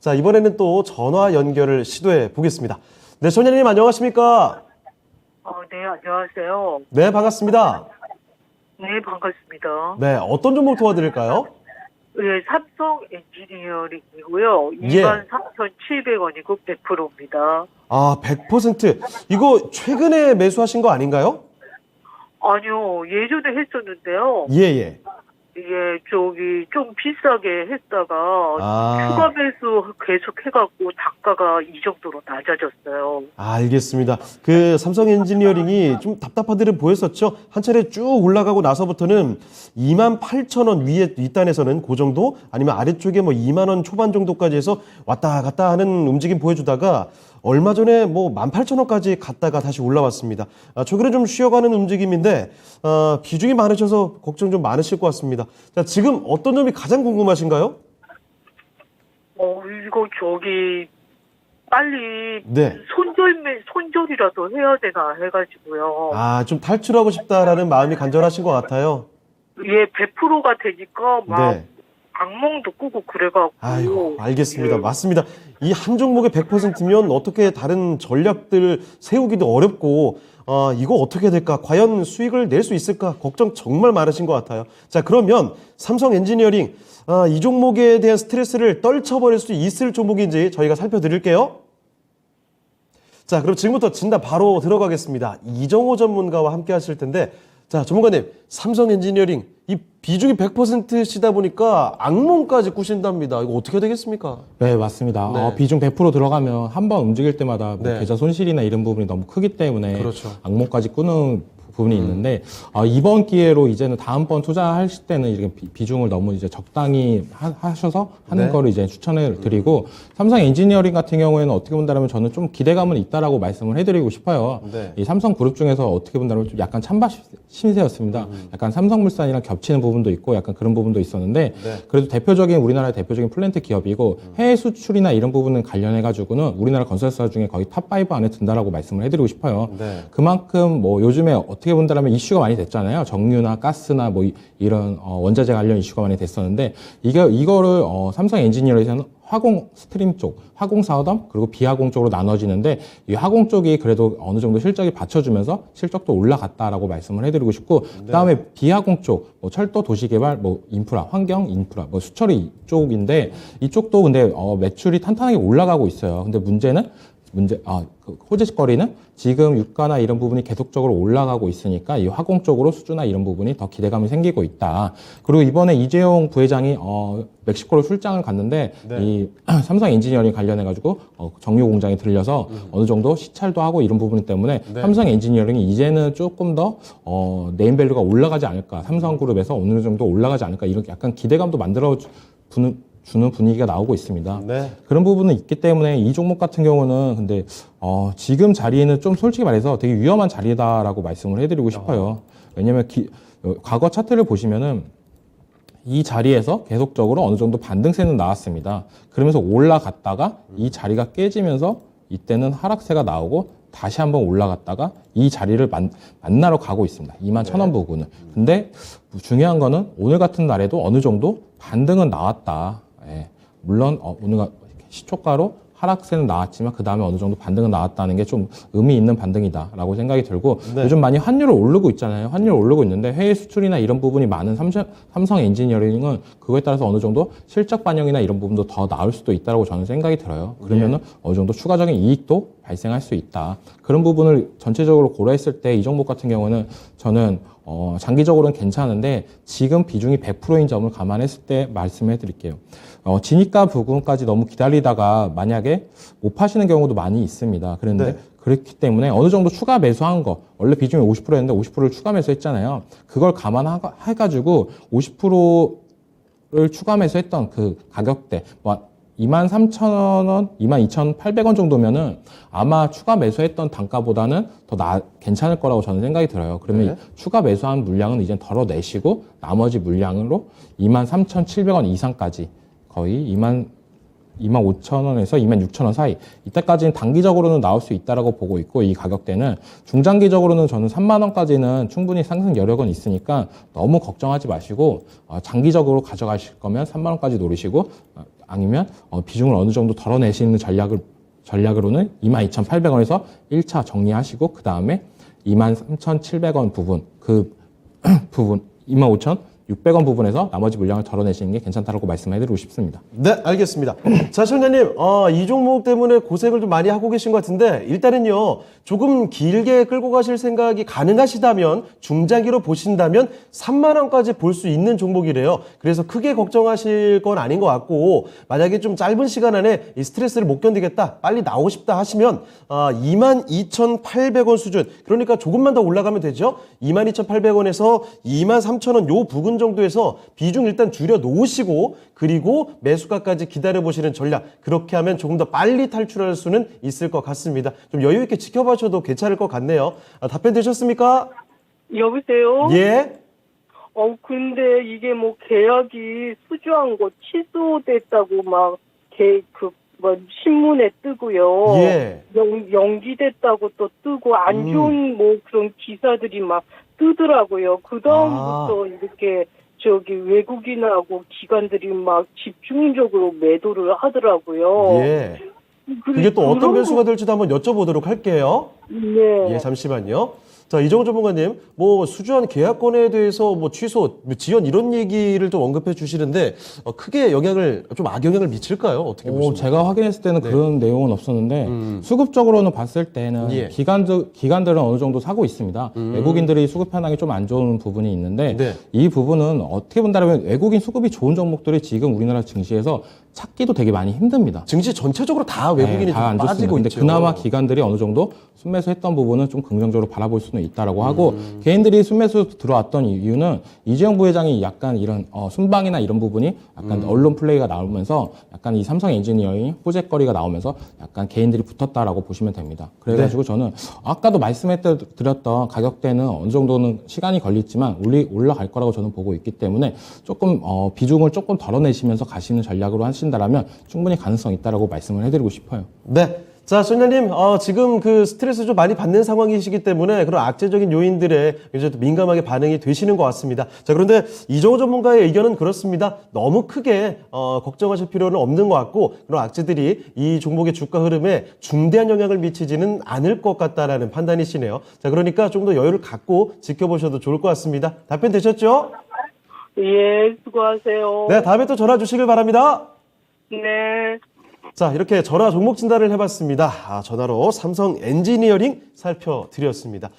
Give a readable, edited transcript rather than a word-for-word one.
자, 이번에는 또 전화 연결을 시도해 보겠습니다. 네, 소녀님 안녕하십니까? 네, 안녕하세요. 네, 반갑습니다. 네, 반갑습니다. 네, 어떤 종목 도와드릴까요? 예, 삼성 엔지니어링이고요. 예. 23,700원이고 100%입니다. 아, 100%. 이거 최근에 매수하신 거 아닌가요? 아니요, 예전에 했었는데요. 예, 예. 이게 좀 비싸게 했다가 아. 추가 매수 계속 해갖고 단가가 이 정도로 낮아졌어요. 알겠습니다. 그 삼성 엔지니어링이 좀 답답한 데는 보였었죠. 한 차례 쭉 올라가고 나서부터는 28,000원 위에 윗단에서는 그 정도 아니면 아래쪽에 뭐 2만 원 초반 정도까지 해서 왔다 갔다 하는 움직임 보여주다가 얼마 전에 뭐 18,000원까지 갔다가 다시 올라왔습니다. 최근에 좀 쉬어가는 움직임인데 비중이 많으셔서 걱정 좀 많으실 것 같습니다. 자, 지금 어떤 점이 가장 궁금하신가요? 이거 빨리 네. 손절이라도 해야 되나 해가지고요. 아, 좀 탈출하고 싶다라는 마음이 간절하신 것 같아요. 예, 100%가 되니까 막 네. 악몽도 꾸고 그래갖고. 아이고, 알겠습니다. 예. 맞습니다. 이 한 종목의 100%면 어떻게 다른 전략들 세우기도 어렵고, 이거 어떻게 될까? 과연 수익을 낼 수 있을까? 걱정 정말 많으신 것 같아요. 자, 그러면 삼성 엔지니어링, 이 종목에 대한 스트레스를 떨쳐버릴 수 있을 종목인지 저희가 살펴드릴게요. 자, 그럼 지금부터 진단 바로 들어가겠습니다. 이정호 전문가와 함께 하실 텐데, 자, 전문가님, 삼성 엔지니어링, 이 비중이 100%시다 보니까 악몽까지 꾸신답니다. 이거 어떻게 되겠습니까? 네, 맞습니다. 네. 비중 100% 들어가면 한 번 움직일 때마다 뭐 네. 계좌 손실이나 이런 부분이 너무 크기 때문에 그렇죠. 악몽까지 꾸는 부분이 있는데 이번 기회로 이제는 다음번 투자하실 때는 이렇게 비중을 너무 이제 적당히 하셔서 하는 네. 거를 이제 추천을 드리고 삼성 엔지니어링 같은 경우에는 어떻게 본다면 저는 좀 기대감은 있다라고 말씀을 해드리고 싶어요. 네. 이 삼성 그룹 중에서 어떻게 본다면 좀 약간 찬밥 신세였습니다. 약간 삼성물산이랑 겹치는 부분도 있고 약간 그런 부분도 있었는데 네. 그래도 대표적인 우리나라의 대표적인 플랜트 기업이고 해외 수출이나 이런 부분은 관련해가지고는 우리나라 건설사 중에 거의 탑5 안에 든다라고 말씀을 해드리고 싶어요. 네. 그만큼 뭐 요즘에 어떻게 본다면 이슈가 많이 됐잖아요. 정유나 가스나 뭐 이런 원자재 관련 이슈가 많이 됐었는데 이거를 삼성 엔지니어링에서는 화공 스트림 쪽, 화공 사업담 그리고 비화공 쪽으로 나눠지는데 이 화공 쪽이 그래도 어느 정도 실적이 받쳐주면서 실적도 올라갔다라고 말씀을 해드리고 싶고 그다음에 비화공 쪽, 뭐 철도 도시개발, 뭐 인프라, 환경 인프라, 뭐 수처리 쪽인데 이쪽도 근데 매출이 탄탄하게 올라가고 있어요. 근데 문제는 그 호재거리는 지금 유가나 이런 부분이 계속적으로 올라가고 있으니까 이 화공 쪽으로 수주나 이런 부분이 더 기대감이 생기고 있다. 그리고 이번에 이재용 부회장이 멕시코로 출장을 갔는데 네. 이 삼성 엔지니어링 관련해가지고 정유 공장에 들려서 어느 정도 시찰도 하고 이런 부분 때문에 네. 삼성 엔지니어링이 이제는 조금 더 네임밸류가 올라가지 않을까, 삼성그룹에서 어느 정도 올라가지 않을까 이런 약간 기대감도 주는 분위기가 나오고 있습니다. 네. 그런 부분은 있기 때문에 이 종목 같은 경우는 근데 지금 자리에는 좀 솔직히 말해서 되게 위험한 자리다라고 말씀을 해드리고 싶어요. 왜냐하면 과거 차트를 보시면은 이 자리에서 계속적으로 어느 정도 반등세는 나왔습니다. 그러면서 올라갔다가 이 자리가 깨지면서 이때는 하락세가 나오고 다시 한번 올라갔다가 이 자리를 만나러 가고 있습니다. 21,000원 부근은. 근데 중요한 거는 오늘 같은 날에도 어느 정도 반등은 나왔다. 예. 물론 오늘 시초가로 하락세는 나왔지만 그 다음에 어느 정도 반등은 나왔다는 게 좀 의미 있는 반등이다라고 생각이 들고 네. 요즘 많이 환율을 오르고 있잖아요. 환율 오르고 있는데 해외 수출이나 이런 부분이 많은 삼성 엔지니어링은 그거에 따라서 어느 정도 실적 반영이나 이런 부분도 더 나올 수도 있다라고 저는 생각이 들어요. 그러면은 어느 정도 추가적인 이익도 발생할 수 있다. 그런 부분을 전체적으로 고려했을 때 이 종목 같은 경우는 저는 장기적으로는 괜찮은데 지금 비중이 100%인 점을 감안했을 때 말씀해 드릴게요. 진입가 부분까지 너무 기다리다가 만약에 못 파시는 경우도 많이 있습니다. 그런데 네. 그렇기 때문에 어느 정도 추가 매수한 거, 원래 비중이 50%였는데 50%를 추가 매수했잖아요. 그걸 감안해가지고 50%를 추가 매수했던 그 가격대, 23,000원, 22,800원 정도면은 아마 추가 매수했던 단가보다는 더 괜찮을 거라고 저는 생각이 들어요. 그러면 네. 추가 매수한 물량은 이제 덜어내시고 나머지 물량으로 23,700원 이상까지 거의 25,000원에서 26,000원 사이 이때까지는 단기적으로는 나올 수 있다라고 보고 있고 이 가격대는 중장기적으로는 저는 3만 원까지는 충분히 상승 여력은 있으니까 너무 걱정하지 마시고 장기적으로 가져가실 거면 3만 원까지 노리시고 아니면 비중을 어느 정도 덜어내시는 전략으로는 22,800원에서 1차 정리하시고 그 다음에 23,700원 부분 부분 25,600원 부분에서 나머지 물량을 덜어내시는 게 괜찮다라고 말씀해드리고 싶습니다. 네, 알겠습니다. 자, 시청자님, 이 종목 때문에 고생을 좀 많이 하고 계신 것 같은데, 일단은요, 조금 길게 끌고 가실 생각이 가능하시다면, 중장기로 보신다면, 3만원까지 볼 수 있는 종목이래요. 그래서 크게 걱정하실 건 아닌 것 같고, 만약에 좀 짧은 시간 안에 이 스트레스를 못 견디겠다, 빨리 나오고 싶다 하시면, 22,800원 수준, 그러니까 조금만 더 올라가면 되죠? 22,800원에서 23,000원 요 부근 정도에서 비중 일단 줄여 놓으시고 그리고 매수가까지 기다려 보시는 전략, 그렇게 하면 조금 더 빨리 탈출할 수는 있을 것 같습니다. 좀 여유 있게 지켜봐셔도 괜찮을 것 같네요. 답변 되셨습니까? 여보세요? 예. 근데 이게 뭐 계약이 수주한 거 취소됐다고 신문에 뜨고요. 예. 연기됐다고 또 뜨고 안 좋은 뭐 그런 기사들이 막 뜨더라고요. 그 다음부터 이렇게 외국인하고 기관들이 막 집중적으로 매도를 하더라고요. 예. 그게 또 어떤 변수가 될지도 한번 여쭤보도록 할게요. 네. 예, 잠시만요. 자, 이정훈 전문가님, 뭐 수주한 계약건에 대해서 뭐 취소, 지연 이런 얘기를 좀 언급해 주시는데 크게 좀 악영향을 미칠까요? 어떻게 보십니까? 제가 확인했을 때는 그런 내용은 없었는데 수급적으로는 봤을 때는 예. 기관들은 어느 정도 사고 있습니다. 외국인들이 수급 현황이 좀 안 좋은 부분이 있는데 네. 이 부분은 어떻게 본다면 외국인 수급이 좋은 종목들이 지금 우리나라 증시에서 찾기도 되게 많이 힘듭니다. 증시 전체적으로 다 외국인이 다 안 좀 좋습니다. 빠지고 근데 있죠. 그나마 기관들이 어느 정도 순매수했던 부분은 좀 긍정적으로 바라볼 수는 있다라고 하고 개인들이 순매수 들어왔던 이유는 이재용 부회장이 약간 이런 순방이나 이런 부분이 약간 언론 플레이가 나오면서 약간 이 삼성 엔지니어링 호재거리가 나오면서 약간 개인들이 붙었다라고 보시면 됩니다. 그래가지고 저는 아까도 말씀드렸던 가격대는 어느 정도는 시간이 걸리지만 올라갈 거라고 저는 보고 있기 때문에 조금 비중을 조금 덜어내시면서 가시는 전략으로 하신다라면 충분히 가능성 있다라고 말씀을 해드리고 싶어요. 네. 자, 소장님, 지금 그 스트레스 좀 많이 받는 상황이시기 때문에 그런 악재적인 요인들에 굉장히 또 민감하게 반응이 되시는 것 같습니다. 자, 그런데 이정호 전문가의 의견은 그렇습니다. 너무 크게 걱정하실 필요는 없는 것 같고 그런 악재들이 이 종목의 주가 흐름에 중대한 영향을 미치지는 않을 것 같다라는 판단이시네요. 자, 그러니까 좀 더 여유를 갖고 지켜보셔도 좋을 것 같습니다. 답변 되셨죠? 예, 수고하세요. 네, 다음에 또 전화 주시길 바랍니다. 네. 자, 이렇게 전화 종목 진단을 해봤습니다. 전화로 삼성 엔지니어링 살펴드렸습니다.